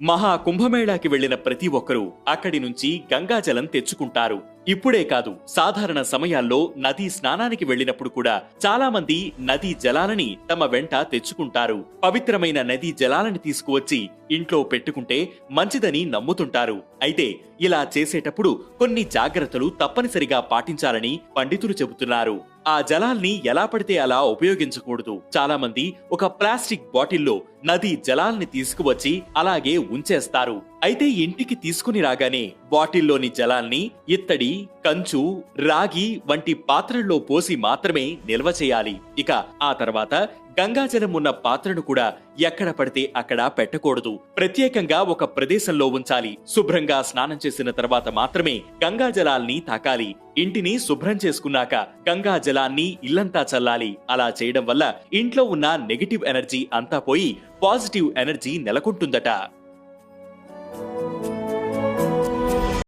మహా కుంభమేళాకి వెళ్లిన ప్రతి ఒక్కరూ అక్కడి నుంచి గంగాజలం తెచ్చుకుంటారు. ఇప్పుడే కాదు, సాధారణ సమయాల్లో నదీ స్నానానికి వెళ్లినప్పుడు కూడా చాలా మంది నదీ జలాలని తమ వెంట తెచ్చుకుంటారు. పవిత్రమైన నదీ జలాలని తీసుకువచ్చి ఇంట్లో పెట్టుకుంటే మంచిదని నమ్ముతుంటారు. అయితే ఇలా చేసేటప్పుడు కొన్ని జాగ్రత్తలు తప్పనిసరిగా పాటించాలని పండితులు చెబుతున్నారు. ఆ జలాల్ని ఎలా పడితే అలా ఉపయోగించకూడదు. చాలా మంది ఒక ప్లాస్టిక్ బాటిల్లో నదీ జలాల్ని తీసుకువచ్చి అలాగే ఉంచేస్తారు. అయితే ఇంటికి తీసుకుని రాగానే బాటిల్లోని జలాల్ని ఇత్తడి, కంచు, రాగి వంటి పాత్రల్లో పోసి మాత్రమే నిల్వ చేయాలి. ఇక ఆ తర్వాత గంగాజలం ఉన్న పాత్రను కూడా ఎక్కడ పడితే అక్కడ పెట్టకూడదు. ప్రత్యేకంగా ఒక ప్రదేశంలో ఉంచాలి. శుభ్రంగా స్నానం చేసిన తర్వాత మాత్రమే గంగాజలాల్ని తాకాలి. ఇంటిని శుభ్రం చేసుకున్నాక గంగా జలాన్ని ఇల్లంతా చల్లాలి. అలా చేయడం వల్ల ఇంట్లో ఉన్న నెగటివ్ ఎనర్జీ అంతా పోయి పాజిటివ్ ఎనర్జీ నెలకొంటుందట.